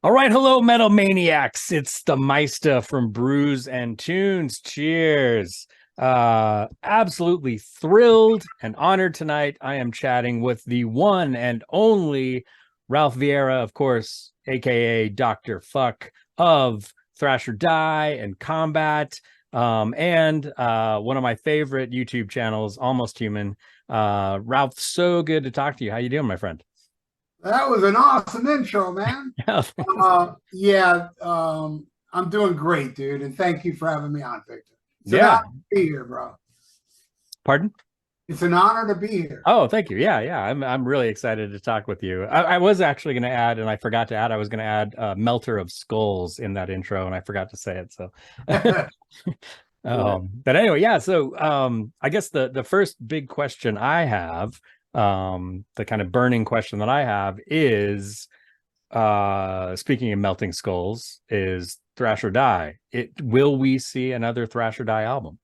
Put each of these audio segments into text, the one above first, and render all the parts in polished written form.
All right, hello, metal maniacs. It's the Meista from Brews and Tunes. Cheers. Absolutely thrilled and honored tonight. I am chatting with the one and only Ralph Viera, of course, aka Dr. Fukk of Thrash or Die and Combat, and one of my favorite YouTube channels, Almost Human. Ralph, so good to talk to you. How you doing, my friend? That was an awesome intro, man. Yeah. Yeah, I'm doing great, dude, and thank you for having me on, Victor. It's an Yeah. honor to be here, bro. Pardon? It's an honor to be here. Oh, thank you. Yeah. I'm really excited to talk with you. I was actually going to add, and I forgot to add, I was going to add Melter of Skulls in that intro, and I forgot to say it. So, but anyway, yeah. So, I guess the first big question I have, the kind of burning question that I have is, speaking of melting skulls, is Thrash or Die. Will we see another Thrash or Die album?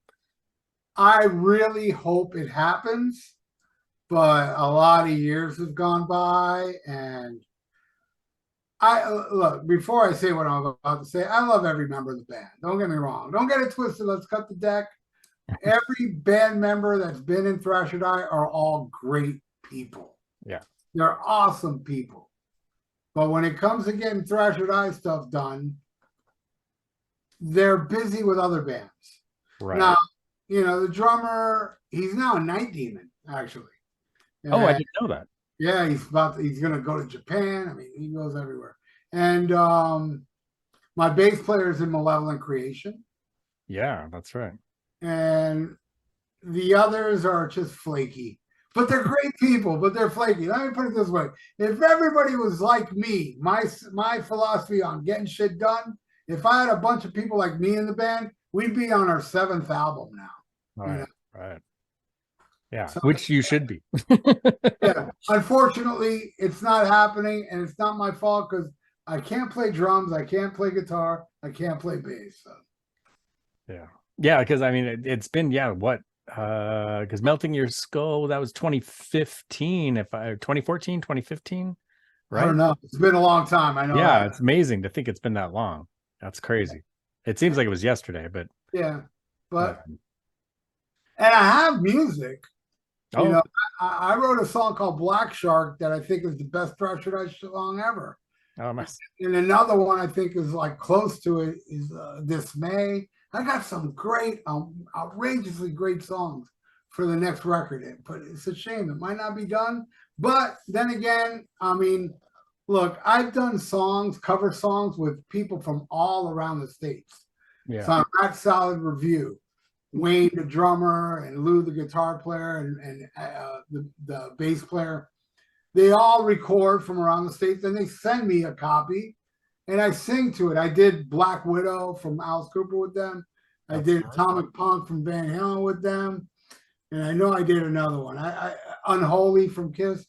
I really hope it happens, but a lot of years have gone by, and I look, before I say what I'm about to say, I love every member of the band. Don't get me wrong. Don't get it twisted. Let's cut the deck. Every band member that's been in Thrash or Die are all great people. Yeah. They're awesome people. But when it comes to getting Thrash or Die stuff done, they're busy with other bands. Right. Now, the drummer, he's now a Night Demon, actually. Oh, I didn't know that. Yeah, he's gonna go to Japan. I mean, he goes everywhere. And my bass player is in Malevolent Creation. Yeah, that's right. And the others are just flaky. But they're great people, but they're flaky. Let me put it this way. If everybody was like me, my philosophy on getting shit done, if I had a bunch of people like me in the band, we'd be on our 7th album now. Right. Yeah, so, which you should be. Yeah. Unfortunately, it's not happening, and it's not my fault because I can't play drums, I can't play guitar, I can't play bass. So. Yeah, because I mean it's been what? Because Melting Your Skull, that was 2015, 2014, 2015, right? I don't know. It's been a long time. I know. Yeah, it's amazing to think it's been that long. That's crazy. It seems like it was yesterday, but yeah. But and I have music. Oh. I wrote a song called Black Shark that I think is the best Thrash or Die song ever. Oh, nice. And another one I think is like close to it is Dismay. I got some great, outrageously great songs for the next record, but it's a shame it might not be done. But then again, I mean, look, I've done cover songs with people from all around the States. Yeah. So I'm Rat Salad Review, Wayne the drummer, and Lou the guitar player, and the bass player. They all record from around the States, and they send me a copy. And I sing to it. I did Black Widow from Alice Cooper with them. I did Atomic Punk from Van Halen with them. And I know I did another one. I Unholy from Kiss.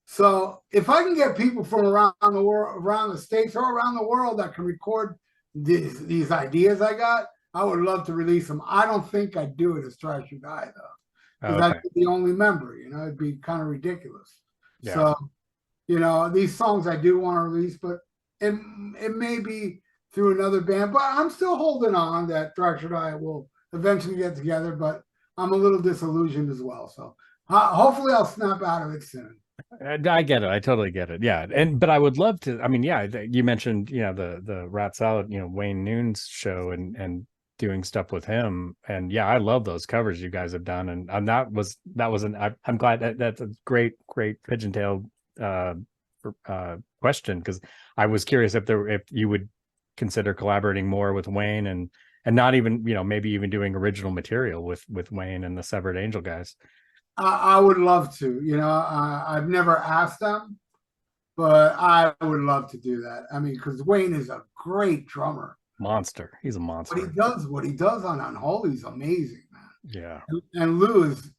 So if I can get people from around the world, around the States or around the world that can record these ideas I got, I would love to release them. I don't think I'd do it as Thrash or Die, though. Because I'd be the only member, it'd be kind of ridiculous. Yeah. So, these songs I do want to release, but it may be through another band, but I'm still holding on that Thrash or Die will eventually get together, but I'm a little disillusioned as well. So hopefully I'll snap out of it soon. I get it. I totally get it. Yeah. But I would love to, I mean, yeah, you mentioned, the Rat Salad, Wayne Noon's show and doing stuff with him. And yeah, I love those covers you guys have done. And I'm glad that's a great pigeon-tailed question, because I was curious if you would consider collaborating more with Wayne and not even maybe even doing original material with Wayne and the Severed Angel guys. I would love to. I've never asked them, but I would love to do that. I mean, because Wayne is a great drummer, monster. He's a monster. What he does on Unholy is amazing, man. Yeah. And Lou is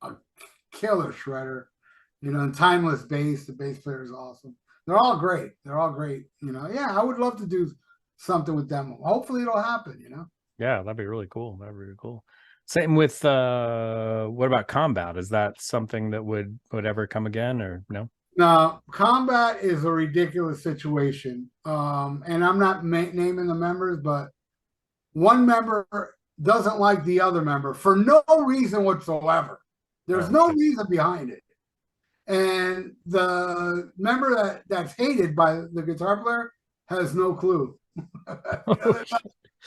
a killer shredder. And Timeless Bass, the bass player is awesome. They're all great. Yeah, I would love to do something with them. Hopefully it'll happen, Yeah, that'd be really cool. Same with what about Combat? Is that something that would ever come again, or no? Now, combat is a ridiculous situation. And I'm not naming the members, but one member doesn't like the other member for no reason whatsoever. There's no reason behind it. And the member that's hated by the guitar player has no clue.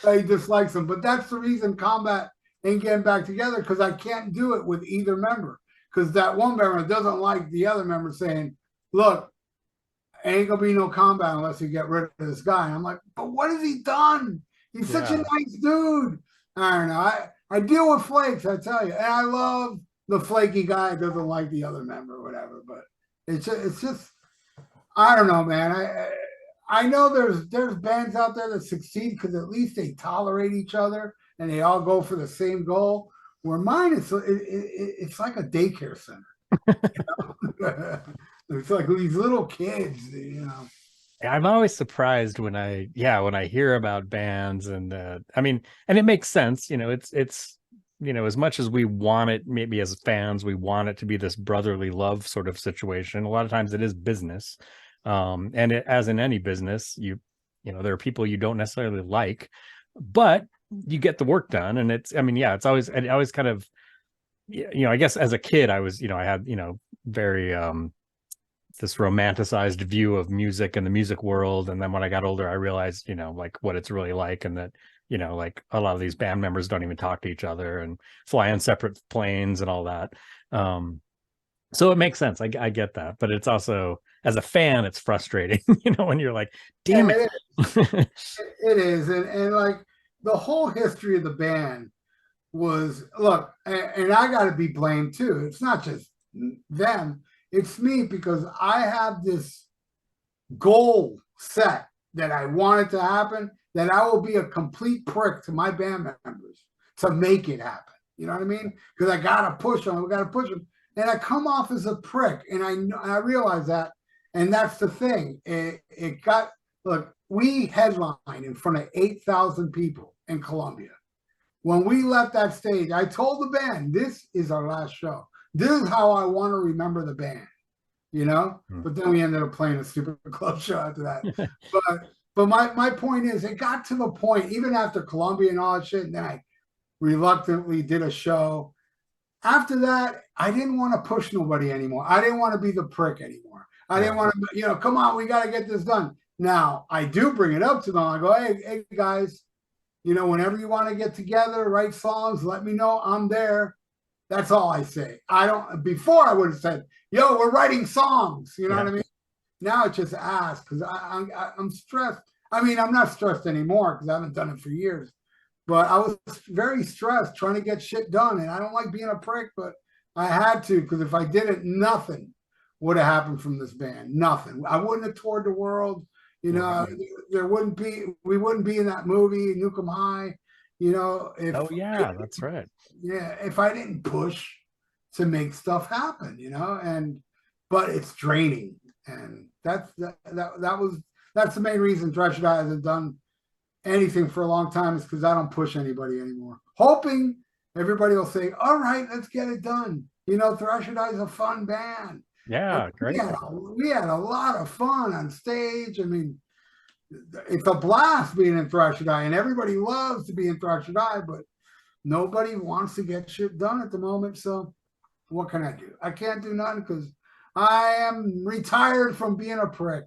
He dislikes him. But that's the reason combat ain't getting back together, because I can't do it with either member. Because that one member doesn't like the other member saying, look, ain't gonna be no combat unless you get rid of this guy. And I'm like, but what has he done? He's such a nice dude. I don't know. I deal with flakes, I tell you. And I love the flaky guy that doesn't like the other member or whatever. But it's just I don't know, man. I know there's bands out there that succeed because at least they tolerate each other and they all go for the same goal. Where mine is, it's like a daycare center. It's like these little kids, you know. I'm always surprised when I hear about bands, and I mean, and it makes sense, you know. It's you know, as much as we want it, maybe as fans, we want it to be this brotherly love sort of situation. A lot of times it is business. And as in any business, you know, there are people you don't necessarily like, but you get the work done. And it's always kind of, you know, I guess as a kid, I was, you know, I had, you know, very, this romanticized view of music and the music world. And then when I got older, I realized, you know, like what it's really like, and that, you know, like a lot of these band members don't even talk to each other and fly on separate planes and all that. So it makes sense. I get that, but it's also, as a fan, it's frustrating, you know, when you're like, damn it. It is. And like the whole history of the band was, look, and I got to be blamed too. It's not just them, it's me, because I have this goal set that I want it to happen, that I will be a complete prick to my band members to make it happen. You know what I mean? Because I got to push them. We got to push them. And I come off as a prick. And I realize that. And that's the thing. Look, we headlined in front of 8,000 people in Colombia. When we left that stage, I told the band, this is our last show. This is how I want to remember the band, you know? But then we ended up playing a stupid club show after that. But my point is, it got to the point, even after Colombia and all that shit, and then I reluctantly did a show. After that, I didn't want to push nobody anymore. I didn't want to be the prick anymore. I didn't want to, you know, come on, we got to get this done. Now, I do bring it up to them. I go, hey guys, you know, whenever you want to get together, write songs, let me know. I'm there. That's all I say. Before I would have said, yo, we're writing songs. You know what I mean? Now it's just ask, because I'm stressed. I mean, I'm not stressed anymore because I haven't done it for years. But I was very stressed trying to get shit done. And I don't like being a prick, but I had to, because if I did it, nothing would have happened from this band. Nothing. I wouldn't have toured the world. You know, we wouldn't be in that movie, Nukem High. You know, that's right. Yeah, if I didn't push to make stuff happen, you know, but it's draining. And that's the main reason Thrash Or Die hasn't done anything for a long time, is because I don't push anybody anymore. Hoping everybody will say, all right, let's get it done. You know, Thrash Or Die is a fun band. Yeah, great. We had a lot of fun on stage. I mean, it's a blast being in Thrash Or Die, and everybody loves to be in Thrash Or Die, but nobody wants to get shit done at the moment. So what can I do? I can't do nothing because I am retired from being a prick.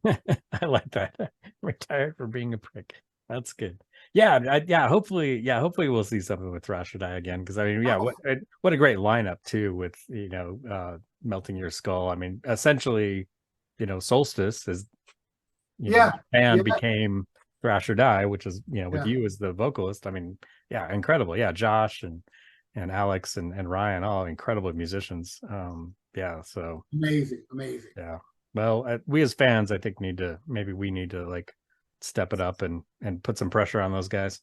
I like that. Retired from being a prick. That's good. Yeah, hopefully we'll see something with Thrash Or Die again, because I mean, what a great lineup too, with, you know, Melting Your Skull. I mean, essentially, you know, Solstice is, you know, and became Thrash Or Die, which is, you know, with you as the vocalist. I mean, yeah, incredible. Yeah, Josh and Alex and Ryan, all incredible musicians. So amazing. Yeah. Well, we as fans, I think we need to like step it up and put some pressure on those guys.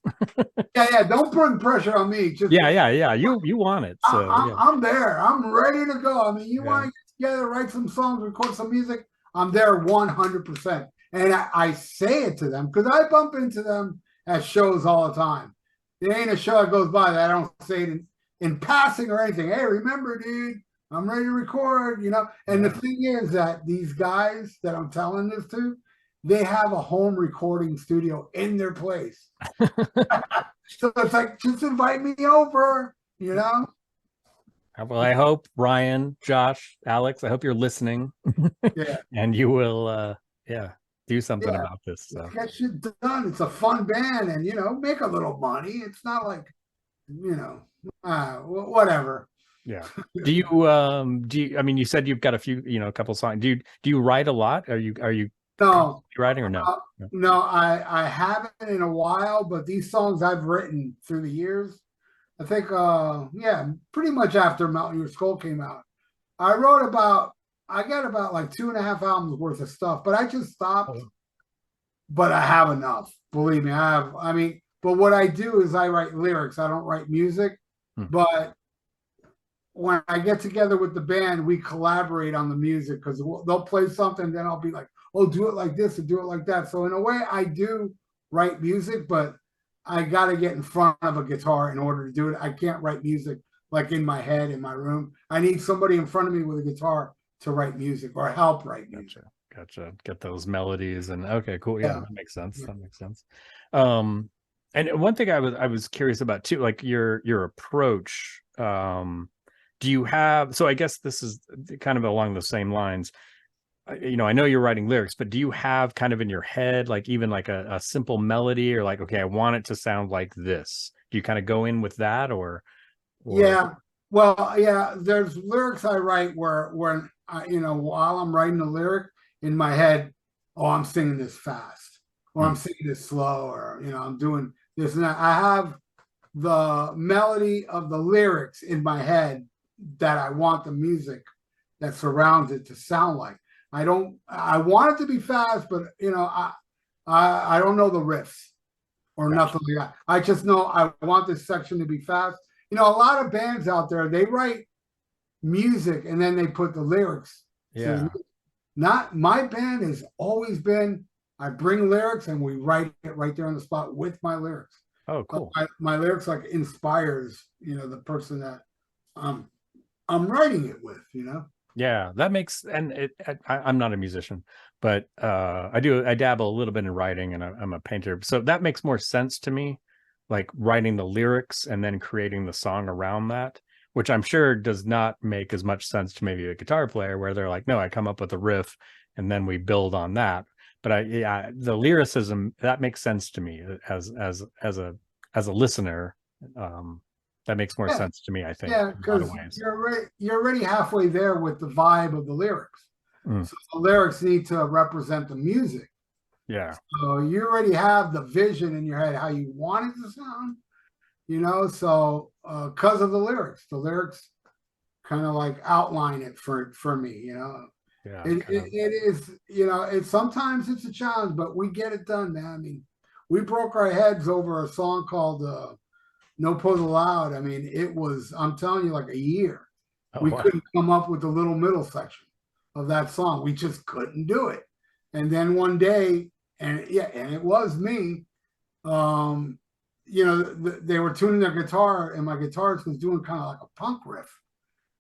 Don't put pressure on me. Just You want it. So I'm there. I'm ready to go. I mean, you want to get together, write some songs, record some music, I'm there 100%. And I say it to them because I bump into them at shows all the time. There ain't a show that goes by that I don't say it in passing or anything. Hey, remember, dude, I'm ready to record, And the thing is that these guys that I'm telling this to, they have a home recording studio in their place. So it's like, just invite me over, Well, I hope Ryan, Josh, Alex, I hope you're listening. Yeah. And you will, do something about this. So. Get shit done. It's a fun band, and make a little money. It's not like, whatever. Yeah. Do you I mean, you said you've got a few, a couple songs. Do you write a lot? Are you No writing or no? No, I haven't in a while, but these songs I've written through the years. I think pretty much after Melt Your Skull came out. I got about like 2.5 albums worth of stuff, but I just stopped. But I have enough. Believe me, but what I do is I write lyrics. I don't write music. But when I get together with the band, we collaborate on the music, because they'll play something, then I'll be like, oh, do it like this or do it like that. So in a way, I do write music, but I got to get in front of a guitar in order to do it. I can't write music like in my head, in my room. I need somebody in front of me with a guitar to write music or help write music. Gotcha. Get those melodies and okay, cool. Yeah, that makes sense. That makes sense. And one thing I was curious about too, like your approach. Do you have, so I guess this is kind of along the same lines. I know you're writing lyrics, but do you have kind of in your head, like even like a simple melody, or like, okay, I want it to sound like this? Do you kind of go in with that or? Yeah. Well, yeah, there's lyrics I write where while I'm writing the lyric in my head, oh, I'm singing this fast, or I'm singing this slow, or, I'm doing this and that. I have the melody of the lyrics in my head that I want the music that surrounds it to sound like. I want it to be fast, but I don't know the riffs or nothing like that. I just know I want this section to be fast. A lot of bands out there, they write music and then they put the lyrics. Yeah. So not my band has always been, I bring lyrics and we write it right there on the spot with my lyrics. Oh, cool. My lyrics like inspires, the person that I'm writing it with, Yeah, that makes, and I'm not a musician, but I dabble a little bit in writing, and I'm a painter, so that makes more sense to me, like writing the lyrics and then creating the song around that, which I'm sure does not make as much sense to maybe a guitar player, where they're like, no, I come up with a riff and then we build on that. But the lyricism, that makes sense to me as a listener. That makes more sense to me, I think. Yeah, because you're already halfway there with the vibe of the lyrics. So the lyrics need to represent the music. Yeah. So you already have the vision in your head how you want it to sound, So because of the lyrics kind of like outline it for me, Yeah. It is, sometimes it's a challenge, but we get it done, man. I mean, we broke our heads over a song called No Pose Allowed. I mean, it was, I'm telling you, like a year. We couldn't come up with the little middle section of that song. We just couldn't do it. And then one day, and it was me, they were tuning their guitar, and my guitarist was doing kind of like a punk riff.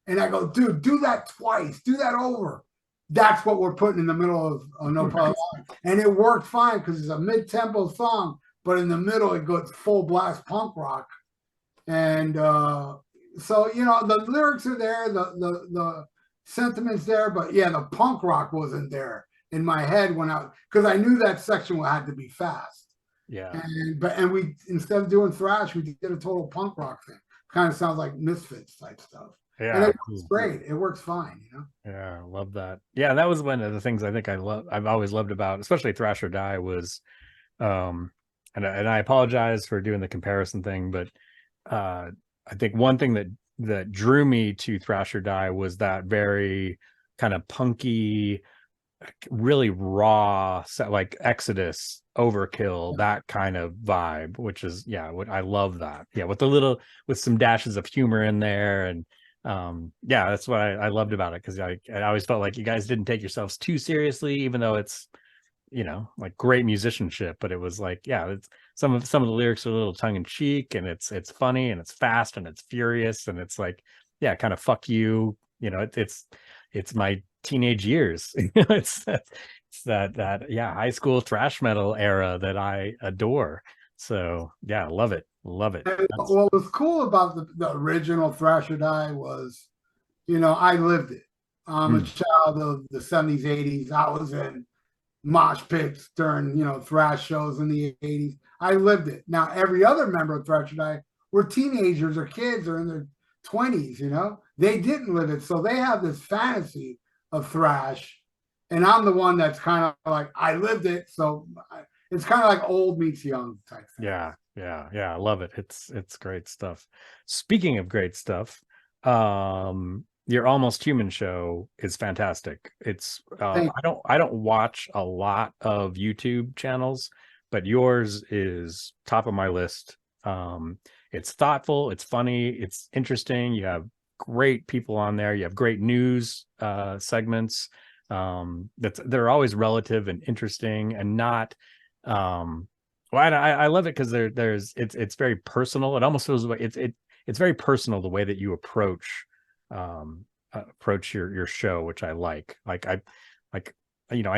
And I go, dude, do that twice, do that over. That's what we're putting in the middle of No Pose Allowed. And it worked fine because it's a mid-tempo song, but in the middle it goes full blast punk rock. And so the lyrics are there, the sentiments there, but yeah, the punk rock wasn't there in my head because I knew that section had to be fast. Yeah. And we, instead of doing thrash, we did a total punk rock thing. Kind of sounds like Misfits type stuff. Yeah, and it works great. It works fine, Yeah, I love that. Yeah, that was one of the things I think I've always loved about, especially Thrash or Die, was, and I apologize for doing the comparison thing, but I think one thing that drew me to Thrash or Die was that very kind of punky, really raw, like Exodus, Overkill, that kind of vibe, which is what I love that. Yeah, with some dashes of humor in there, and that's what I loved about it, because I always felt like you guys didn't take yourselves too seriously, even though it's like great musicianship, but it was like, it's some of the lyrics are a little tongue in cheek, and it's funny, and it's fast, and it's furious, and it's like, kind of fuck you, it's my teenage years. It's that yeah, high school thrash metal era that I adore. So yeah, love it. And what was cool about the original Thrash or Die was, I lived it. I'm a child of the 70s, 80s. I was in mosh pits during, thrash shows in the 80s. I lived it. Now, every other member of Thrash or Die were teenagers or kids or in their 20s, They didn't live it. So they have this fantasy of thrash. And I'm the one that's kind of like, I lived it. So it's kind of like old meets young type thing. Yeah. I love it. It's great stuff. Speaking of great stuff, your Almost Human show is fantastic. It's I don't watch a lot of YouTube channels, but yours is top of my list. It's thoughtful, it's funny, it's interesting. You have great people on there. You have great news segments. They're always relative and interesting and not well, I love it because it's very personal. It almost feels like it's very personal the way that you approach your show, which I like. I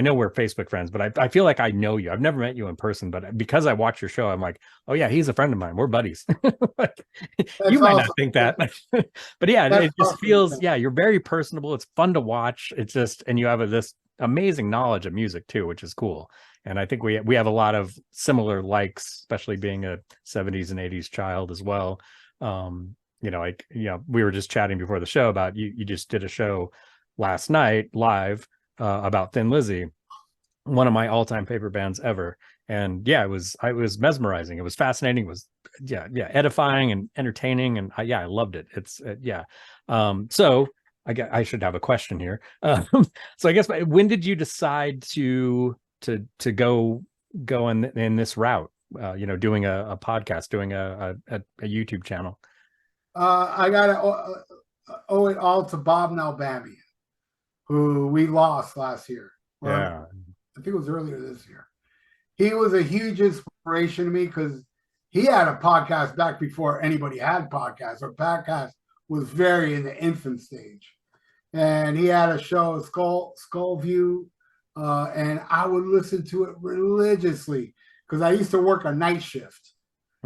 know we're Facebook friends, but I feel like I know you. I've never met you in person, but because I watch your show, I'm like, oh yeah, he's a friend of mine. We're buddies. You might not think that, but yeah, it just feels, yeah, you're very personable. It's fun to watch. It's just, and you have this amazing knowledge of music too, which is cool. And I think we have a lot of similar likes, especially being a 70s and 80s child as well. We were just chatting before the show about you just did a show last night live about Thin Lizzy, one of my all-time favorite bands ever. And yeah, it was mesmerizing. It was fascinating. It was edifying and entertaining. And I loved it. It's so I should have a question here. So I guess, when did you decide to go in this route? Doing a podcast, doing a YouTube channel. I gotta owe it all to Bob Nalbamian, who we lost last year. Yeah, I think it was earlier this year. He was a huge inspiration to me because he had a podcast back before anybody had podcasts. Our podcast was very in the infant stage, and he had a show, Skull View, and I would listen to it religiously because I used to work a night shift.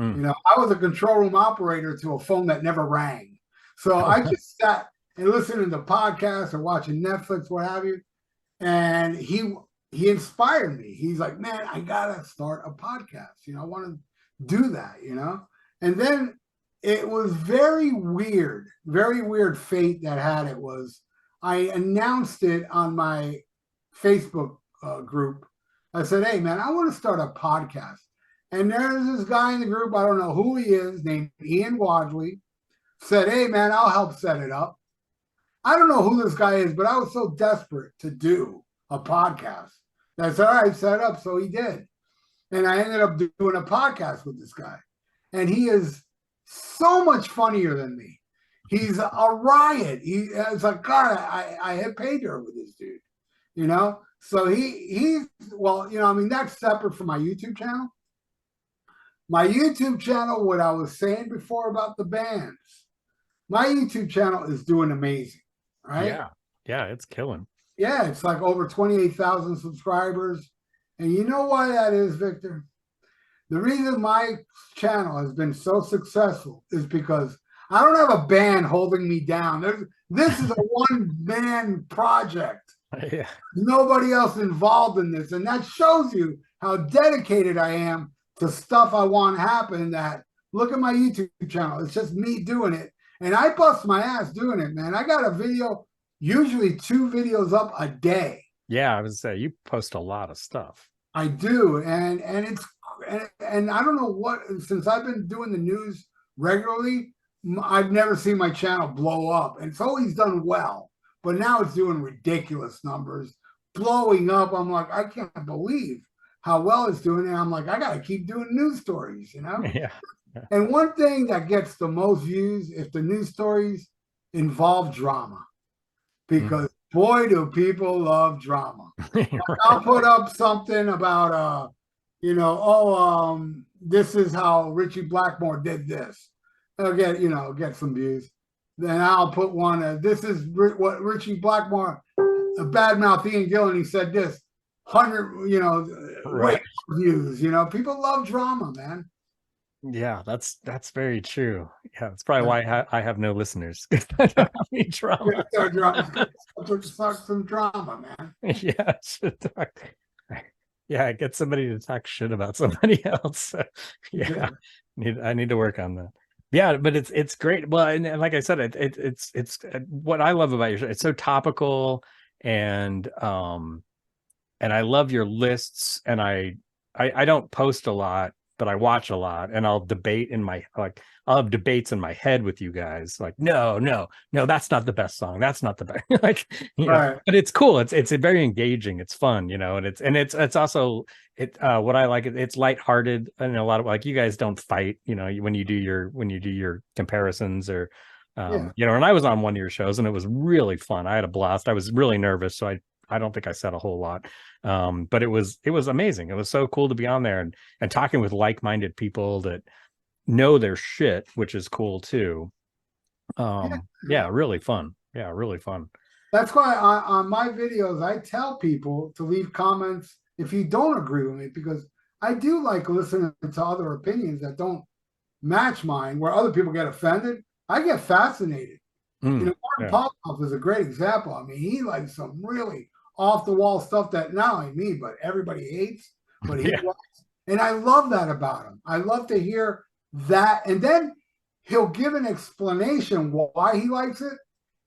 I was a control room operator to a phone that never rang. So I just sat and listened to the podcast or watching Netflix, what have you. And he inspired me. He's like, man, I gotta start a podcast. I want to do that, And then it was very weird fate that had it was I announced it on my Facebook group. I said, hey man, I want to start a podcast. And there's this guy in the group, I don't know who he is, named Ian Wadley, said, hey man, I'll help set it up. I don't know who this guy is, but I was so desperate to do a podcast. That's all right, set it up. So he did. And I ended up doing a podcast with this guy. And he is so much funnier than me. He's a riot. It's like, God, I hit pay dirt with this dude, So he's that's separate from my YouTube channel. My YouTube channel, what I was saying before about the bands, my YouTube channel is doing amazing, right? Yeah, it's killing. Yeah, it's like over 28,000 subscribers. And you know why that is, Victor? The reason my channel has been so successful is because I don't have a band holding me down. This is a one-man project. Yeah. Nobody else involved in this. And that shows you how dedicated I am to stuff I want to happen. That look at my YouTube channel. It's just me doing it. And I bust my ass doing it, man. I got a video, usually 2 videos up a day. Yeah, I was say you post a lot of stuff. I do. And I don't know what, since I've been doing the news regularly, I've never seen my channel blow up. And it's always done well. But now it's doing ridiculous numbers, blowing up. I'm like, I can't believe how well it's doing. And I'm like, I got to keep doing news stories, Yeah. And one thing that gets the most views, if the news stories involve drama, because boy, do people love drama. Right. I'll put up something about, this is how Richie Blackmore did this. I'll get some views. then I'll put one. This is what Richie Blackmore, a badmouth Ian Gillan. He said this 100, Right. views. People love drama, man. Yeah, that's very true. Yeah, that's probably why I have no listeners. I don't have any drama. Start some drama, man. Yeah, yeah, get somebody to talk shit about somebody else. Yeah, I need to work on that. Yeah, but it's great. Well, and like I said, it's what I love about your show. It's so topical, and I love your lists. And I don't post a lot, but I watch a lot, and I'll debate I'll have debates in my head with you guys. Like, no, that's not the best song. That's not the best. Like, right. But it's cool. It's very engaging. It's fun, and it's also what I like. It's lighthearted, and a lot of, like, you guys don't fight, when you do your comparisons, or and I was on one of your shows, and it was really fun. I had a blast. I was really nervous, so I don't think I said a whole lot. But it was amazing. It was so cool to be on there and talking with like-minded people that know their shit, which is cool too. Really fun. Yeah, really fun. That's why on my videos, I tell people to leave comments if you don't agree with me, because I do like listening to other opinions that don't match mine, where other people get offended. I get fascinated. Martin Popoff is a great example. I mean, he likes some really off the wall stuff that not only me, but everybody hates, but he likes. And I love that about him. I love to hear that. And then he'll give an explanation why he likes it.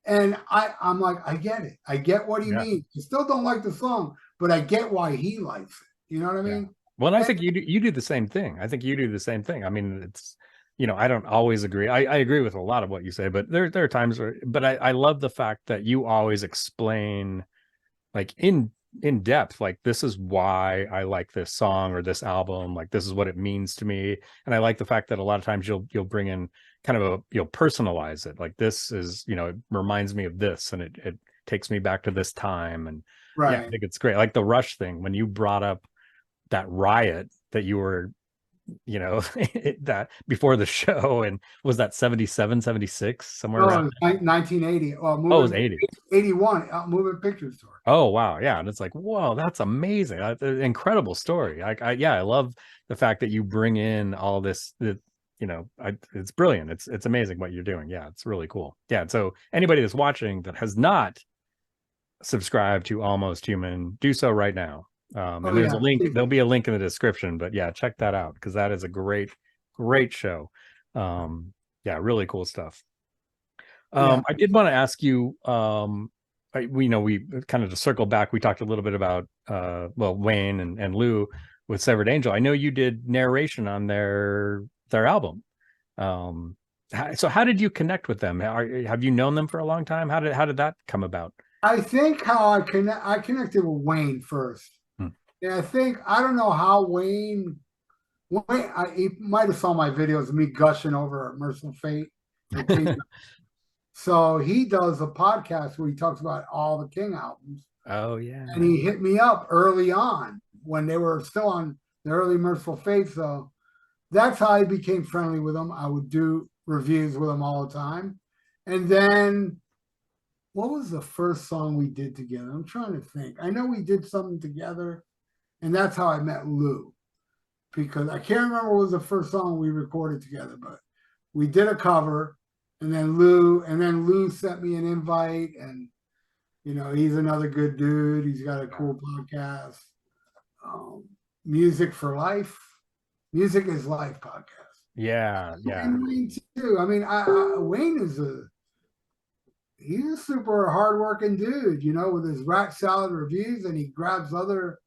And I'm like, I get it. I get what he means. I still don't like the song, but I get why he likes it. You know what I mean? Well, and I think you do the same thing. I think you do the same thing. I mean, it's, I don't always agree. I agree with a lot of what you say, but there are times where, but I love the fact that you always explain, like, in depth, like, this is why I like this song or this album, like, this is what it means to me. And I like the fact that a lot of times you'll bring in kind of you'll personalize it, like, this is, it reminds me of this, and it takes me back to this time. And I think it's great. Like the Rush thing, when you brought up that riot that you were, that before the show, and was that 77, 76, somewhere around 1980. It was 80, 81 Moving Pictures Tour. Oh wow, yeah. And it's like, whoa, that's amazing. Incredible story. I love the fact that you bring in all this, it's brilliant. It's amazing what you're doing. Yeah, it's really cool. Yeah, so anybody that's watching that has not subscribed to Almost Human, do so right now. And there's a link. There'll be a link in the description, but yeah, check that out, because that is a great show. Really cool stuff. I did want to ask you, we kind of, to circle back, we talked a little bit about Wayne and Lou with Severed Angel. I know you did narration on their album. So how did you connect with them? Have you known them for a long time? How did that come about? I think how I connected with Wayne first. And I don't know how Wayne, he might have saw my videos of me gushing over Merciful Fate. So he does a podcast where he talks about all the King albums. Oh yeah. And he hit me up early on when they were still on the early Merciful Fate. So that's how I became friendly with him. I would do reviews with him all the time. And then, what was the first song we did together? I'm trying to think. I know we did something together, and that's how I met Lou, because I can't remember what was the first song we recorded together, but we did a cover, and then Lou sent me an invite, and he's another good dude. He's got a cool podcast, Music for Life, Music is Life podcast. Yeah. And Wayne too. I mean, Wayne is he's a super hardworking dude, with his Rat Salad reviews, and he grabs other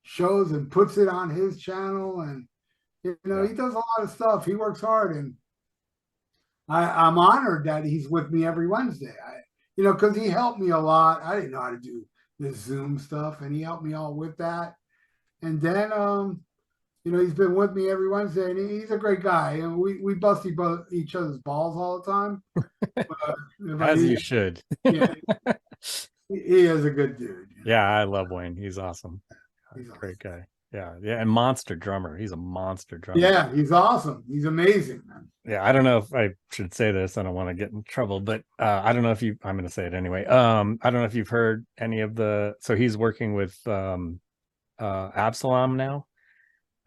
shows and puts it on his channel, and he does a lot of stuff. He works hard, and I'm honored that he's with me every Wednesday. Because he helped me a lot. I didn't know how to do the Zoom stuff, and he helped me all with that. And then he's been with me every Wednesday, and he's a great guy. And we bust each other's balls all the time. As you should. Yeah, he is a good dude. Yeah, I love Wayne. He's awesome. He's a great guy. Yeah, yeah, and monster drummer. He's a monster drummer. Yeah, he's awesome. He's amazing, man. Yeah, I don't know if I should say this. I don't want to get in trouble, but I don't know if you. I'm going to say it anyway. I don't know if you've heard any of the. So he's working with Absalom now,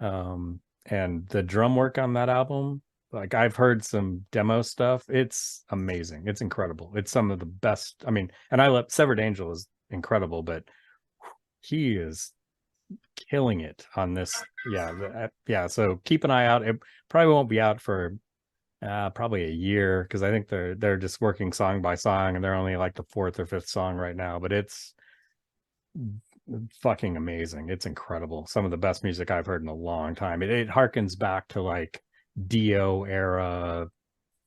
and the drum work on that album. Like I've heard some demo stuff. It's amazing. It's incredible. It's some of the best. I mean, and I love Severed Angel is incredible, but he is killing it on this. Yeah, yeah. So keep an eye out. It probably won't be out for probably a year because I think they're just working song by song and they're only like the fourth or fifth song right now. But it's fucking amazing. It's incredible. Some of the best music I've heard in a long time. It harkens back to like Dio era,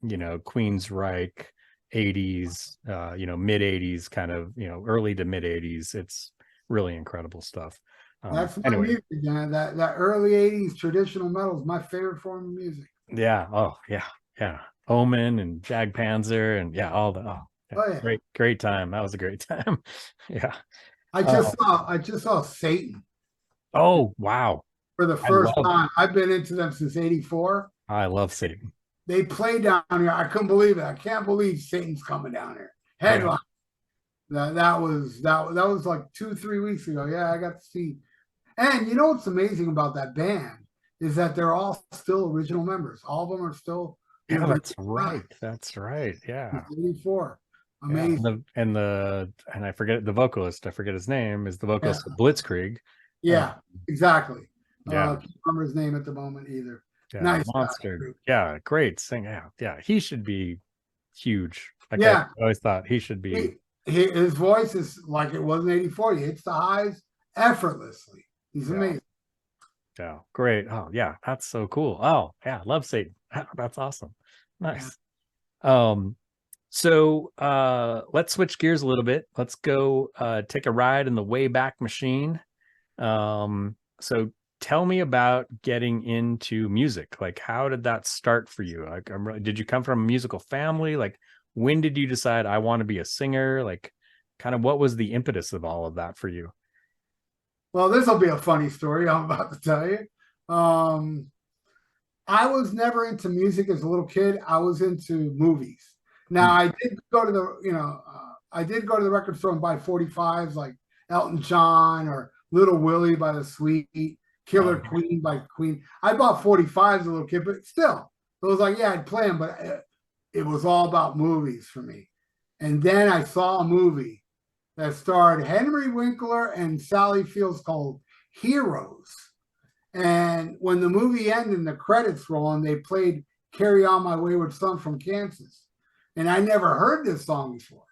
Queensryche 80s, mid 80s kind of, early to mid 80s. It's really incredible stuff. That's my music, man. That early 80s traditional metal is my favorite form of music. Yeah. Oh, yeah. Yeah. Omen and Jag Panzer and all the yeah. Great time. That was a great time. Yeah. I just saw Satan. Oh, wow. For the first time. I've been into them since '84. I love Satan. They play down here. I couldn't believe it. I can't believe Satan's coming down here. Headline. Yeah. That was like 2-3 weeks ago. Yeah, I got to see. And you know what's amazing about that band is that they're all still original members. All of them are still. Yeah, that's right. That's right. Yeah. 84. Amazing. Yeah, and I forget the vocalist. I forget his name. Is the vocalist of Blitzkrieg? Yeah, exactly. Yeah. I can't remember his name at the moment either. Yeah, nice monster. Yeah, great singer. Yeah, he should be huge. Like I always thought he should be. His voice is like it was in '84. He hits the highs effortlessly. He's amazing. Yeah, great. Oh, yeah, that's so cool. Oh, yeah, love Satan. That's awesome. Nice. Yeah. So let's switch gears a little bit. Let's go take a ride in the Wayback Machine. So tell me about getting into music. Like, how did that start for you? Like, did you come from a musical family? Like, when did you decide I want to be a singer? Like, kind of what was the impetus of all of that for you? Well, this will be a funny story I'm about to tell you. I was never into music as a little kid. I was into movies. Now, I did go to the record store and buy 45s like Elton John or Little Willie by the Sweet, Killer Queen by Queen. I bought 45s as a little kid, but still, it was like, yeah, I'd play them, but it was all about movies for me. And then I saw a movie that starred Henry Winkler and Sally Fields called Heroes. And when the movie ended and the credits rolling, they played Carry On My Wayward Son from Kansas. And I never heard this song before.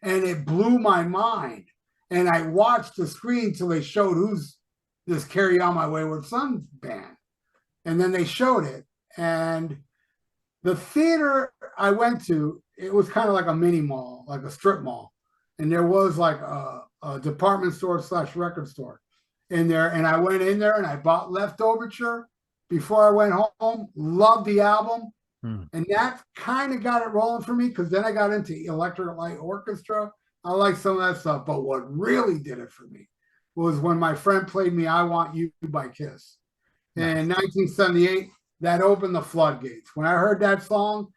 And it blew my mind. And I watched the screen till they showed who's this Carry On My Wayward Son band. And then they showed it. And the theater I went to, it was kind of like a mini mall, like a strip mall. And there was like a department store / record store in there. And I went in there and I bought Leftoverture before I went home. Loved the album. And that kind of got it rolling for me because then I got into Electric Light Orchestra. I like some of that stuff. But what really did it for me was when my friend played me I Want You by Kiss. And in 1978, that opened the floodgates. When I heard that song,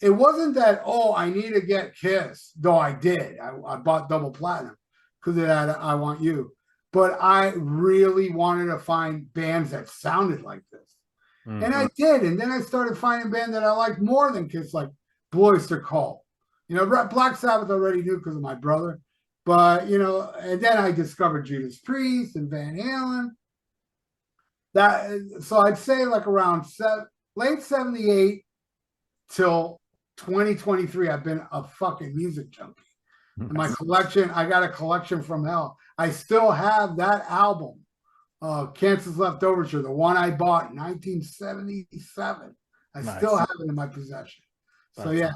it wasn't that, I need to get Kiss, though I did. I bought double platinum because it had I Want You. But I really wanted to find bands that sounded like this. And I did. And then I started finding bands that I liked more than Kiss, like Blue Oyster Cult. Black Sabbath I already knew because of my brother. But, and then I discovered Judas Priest and Van Halen. So I'd say like around late 78 till 2023, I've been a fucking music junkie. And my collection, I got a collection from hell. I still have that album. Kansas Leftoverture, the one I bought in 1977. I still have it in my possession. So yeah.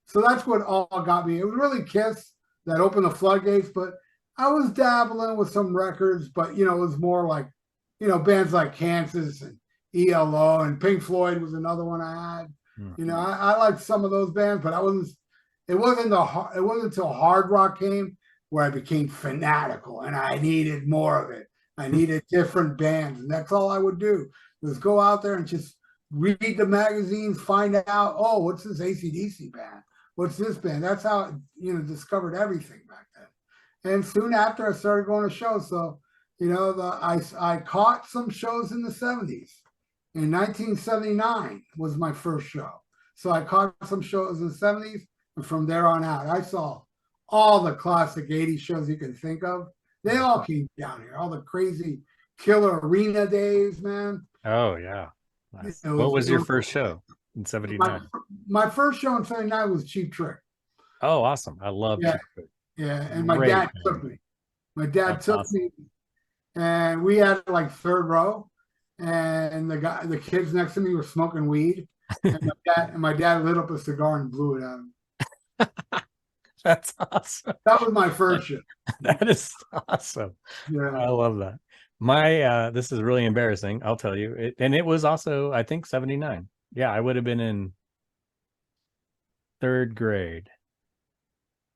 So that's what all got me. It was really Kiss that opened the floodgates, but I was dabbling with some records, but it was more like, bands like Kansas and ELO and Pink Floyd was another one I had. I liked some of those bands, but it wasn't until hard rock came where I became fanatical and I needed more of it. I needed different bands, and that's all I would do was go out there and just read the magazines, find out, oh, what's this AC/DC band? What's this band? That's how I, discovered everything back then. And soon after, I started going to shows. So, I caught some shows in the 70s. In 1979 was my first show. So I caught some shows in the 70s, and from there on out, I saw all the classic 80s shows you can think of. They all came down here, all the crazy killer arena days, man. Oh, yeah. Nice. What was your first show in 79? My first show in 79 was Cheap Trick. Oh, awesome. I love Cheap Trick. Yeah, and my dad took me. My dad took me, and we had like third row, and the kids next to me were smoking weed, and my dad lit up a cigar and blew it out. That's awesome. That was my first show. That is awesome. Yeah, I love that. My this is really embarrassing, I'll tell you. It was also, I think, 79. Yeah, I would have been in third grade,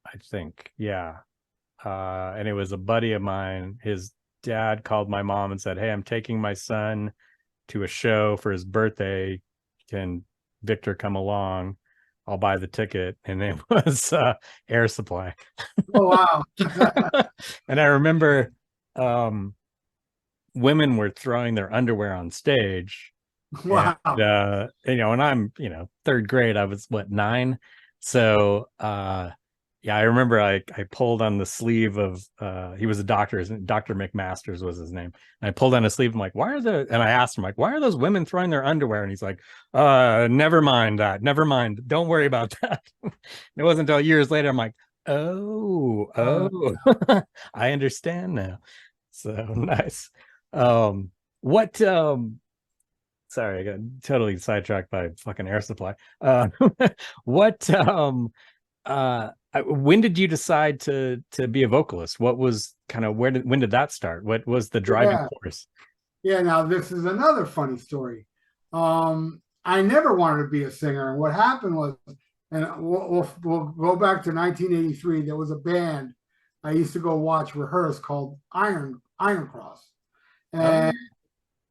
I think. Yeah. And it was a buddy of mine. His dad called my mom and said, "Hey, I'm taking my son to a show for his birthday. Can Victor come along? I'll buy the ticket." And it was Air Supply. Oh, wow. And I remember women were throwing their underwear on stage. Wow. And, and I'm, third grade, I was 9. So, yeah, I remember I pulled on the sleeve of, he was a doctor, Dr. McMasters was his name. And I pulled on his sleeve. I'm like, and I asked him, like, why are those women throwing their underwear? And he's like, never mind that. Never mind. Don't worry about that. It wasn't until years later, I'm like, oh, I understand now. So nice. Sorry, I got totally sidetracked by fucking Air Supply. When did you decide to be a vocalist? What was kind of when did that start? What was the driving force? Yeah, now this is another funny story. I never wanted to be a singer, and what happened was, and we'll go back to 1983. There was a band I used to go watch rehearse called Iron Cross, and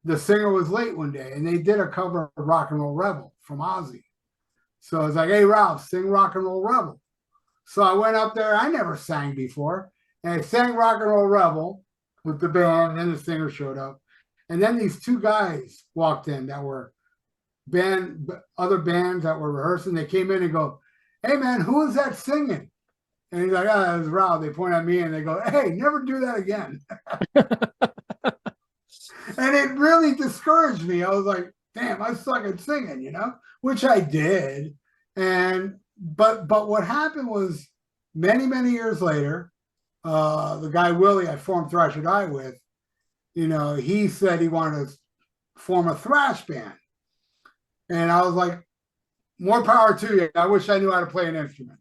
the singer was late one day, and they did a cover of Rock and Roll Rebel from Ozzy. So I was like, "Hey, Ralph, sing Rock and Roll Rebel." So I went up there. I never sang before, and I sang Rock and Roll Rebel with the band. And then the singer showed up, and then these two guys walked in that were other bands that were rehearsing. They came in and go, "Hey, man, who is that singing?" And he's like, "Oh, that was Ralph." They point at me and they go, "Hey, never do that again." And it really discouraged me. I was like, "Damn, I suck at singing," which I did. But what happened was many years later, the guy Willie I formed Thrash Or Die with, he said he wanted to form a thrash band. And I was like, more power to you. I wish I knew how to play an instrument,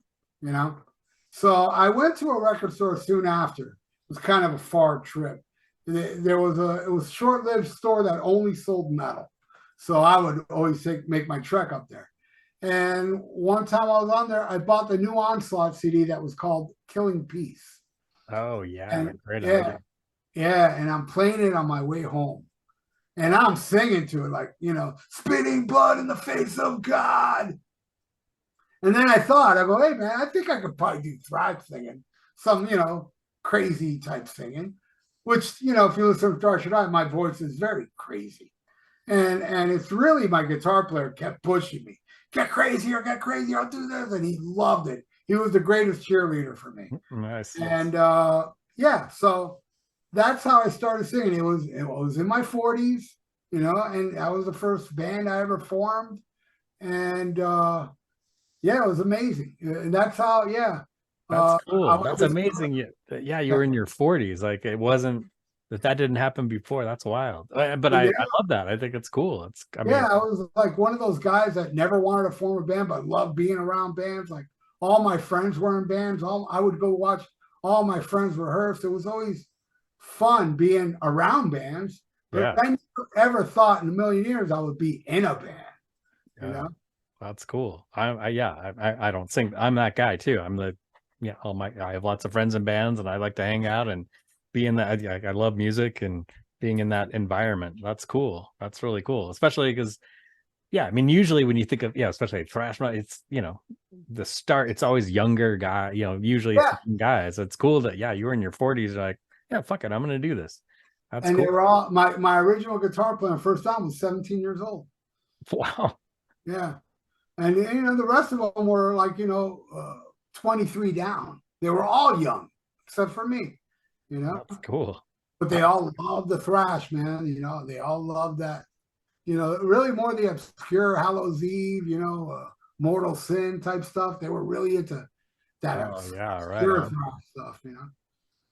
So I went to a record store soon after. It was kind of a far trip. It was a short-lived store that only sold metal. So I would always make my trek up there. And one time I was on there, I bought the new Onslaught CD that was called Killing Peace. Oh, yeah. Great idea. Yeah, and I'm playing it on my way home. And I'm singing to it like, spitting blood in the face of God. And then I go, "Hey, man, I think I could probably do thrash singing. Some, crazy type singing. Which, if you listen to Thrash Or Die, my voice is very crazy. And it's really my guitar player kept pushing me. Get crazier, I'll do this. And he loved it. He was the greatest cheerleader for me. Nice. And so that's how I started singing. It was in my 40s, and that was the first band I ever formed. And it was amazing. And that's how, That's cool. That's amazing. Yeah, you were in your 40s. Like, it wasn't that didn't happen before. That's wild. But I love that. I think it's cool. I was like one of those guys that never wanted to form a band, but loved being around bands. Like, all my friends were in bands. I would go watch all my friends rehearse. It was always fun being around bands. But I never ever thought in a million years I would be in a band. That's cool. I don't sing. I'm that guy too. I have lots of friends in bands, and I like to hang out and be in that. I love music, and being in that environment. That's cool. That's really cool, especially because yeah, I mean, usually when you think of, yeah, especially thrash metal, it's, you know, the start, it's always younger guy, you know, usually it's Yeah. young guys. It's cool that, yeah, you were in your 40s, you're like, yeah, fuck it, I'm going to do this. That's And cool. they were all my original guitar player first time was 17 years old. Wow. Yeah. And you know, the rest of them were like, 23 down. They were all young, except for me, you know. That's cool. But they all loved the thrash, man. You know, they all loved that. You know, really more the obscure Hallows Eve, Mortal Sin type stuff. They were really into that yeah, right obscure on. thrash stuff, you know.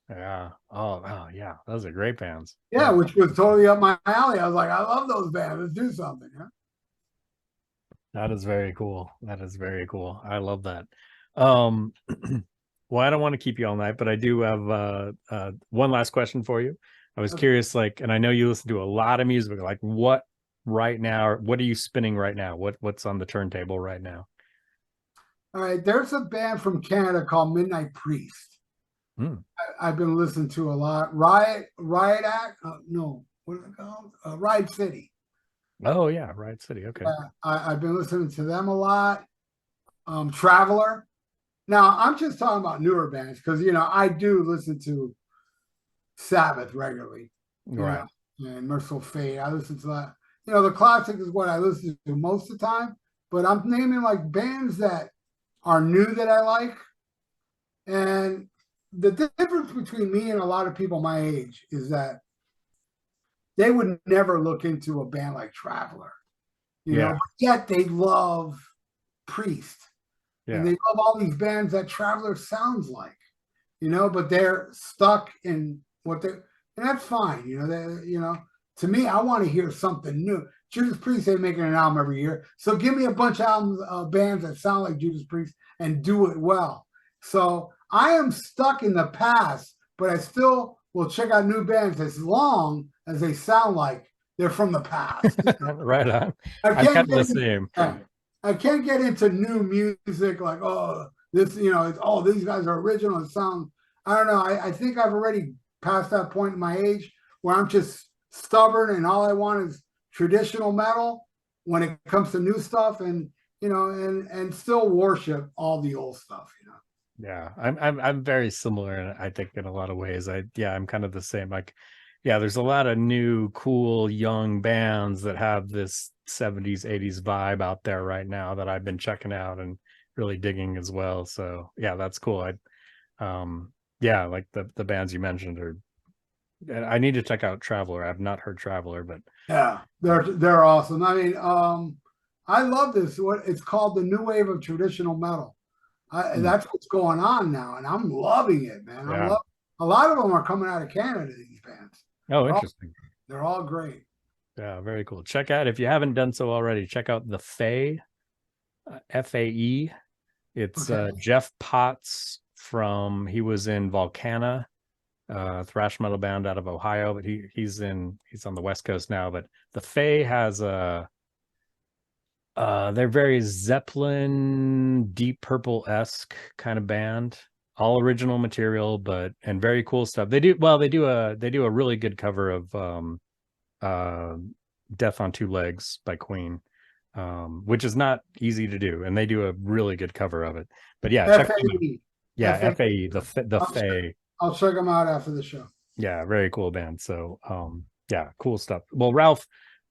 Yeah. Oh, yeah. Those are great bands. Yeah, which was totally up my alley. I was like, I love those bands. Let's do something, yeah. That is very cool. That is very cool. I love that. Well, I don't want to keep you all night, but I do have one last question for you. I was curious, like, and I know you listen to a lot of music, like what right now, what are you spinning right now? What's on the turntable right now? All right, there's a band from Canada called Midnight Priest. I've been listening to a lot. Riot Act? No, what is it called? Riot City. Oh yeah, Riot City. Okay. I've been listening to them a lot. Traveler. Now I'm just talking about newer bands because I do listen to Sabbath regularly. Right. And Merciful Fate. I listen to that. The classic is what I listen to most of the time. But I'm naming like bands that are new that I like. And the difference between me and a lot of people my age is that they would never look into a band like Traveler, but yet they love Priest. Yeah. And they love all these bands that Traveler sounds like, but they're stuck in what they, and that's fine. To me, I want to hear something new. Judas Priest ain't making an album every year. So give me a bunch of albums, bands that sound like Judas Priest and do it well. So I am stuck in the past, but I still will check out new bands as long as they sound like they're from the past. Right on. I'm kind of the same. I can't get into new music like, this, these guys are original. It sounds, I don't know. I think I've already passed that point in my age where I'm just stubborn and all I want is traditional metal when it comes to new stuff and, and still worship all the old stuff, Yeah, I'm very similar, I think, in a lot of ways. I'm kind of the same. Like, yeah, there's a lot of new, cool, young bands that have this 70s, 80s vibe out there right now that I've been checking out and really digging as well. So yeah, that's cool. Like the bands you mentioned are. I need to check out Traveler. I've not heard Traveler, but yeah, they're awesome. I mean, I love this. What it's called, the new wave of traditional metal. That's what's going on now, and I'm loving it, man. Yeah. A lot of them are coming out of Canada, these bands. Oh, interesting. They're all great. Yeah, very cool. Check out, if you haven't done so already, check out the Fae, Fae. It's Jeff Potts he was in Volcana, thrash metal band out of Ohio, but he's on the West Coast now. But the Fae has they're very Zeppelin, Deep Purple-esque kind of band, all original material, and very cool stuff. They do a really good cover of Death on Two Legs by Queen, which is not easy to do, and they do a really good cover of it. But yeah, check them out. Yeah, FAE, the Fae. I'll check them out after the show. Yeah, very cool band. So yeah, cool stuff. Well, Ralph,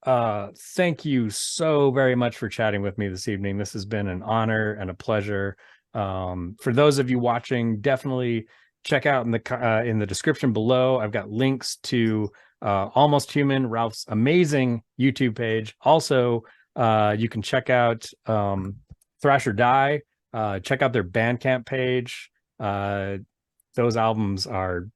thank you so very much for chatting with me this evening. This has been an honor and a pleasure. For those of you watching, definitely check out in the description below. I've got links to Almost Human, Ralph's amazing YouTube page. Also, you can check out Thrash or Die. Check out their Bandcamp page. Those albums are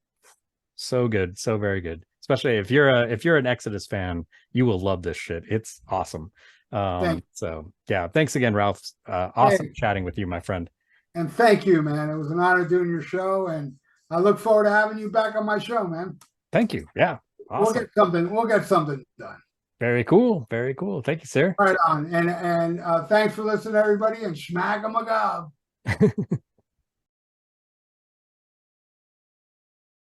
so good, so very good. Especially if you're an Exodus fan, you will love this shit. It's awesome. So yeah, thanks again, Ralph. Awesome chatting with you, my friend. And thank you, man. It was an honor doing your show, and I look forward to having you back on my show, man. Thank you. Yeah, awesome. We'll get something done. Very cool. Very cool. Thank you, sir. Right on. And thanks for listening, everybody, and schmack 'em a gob.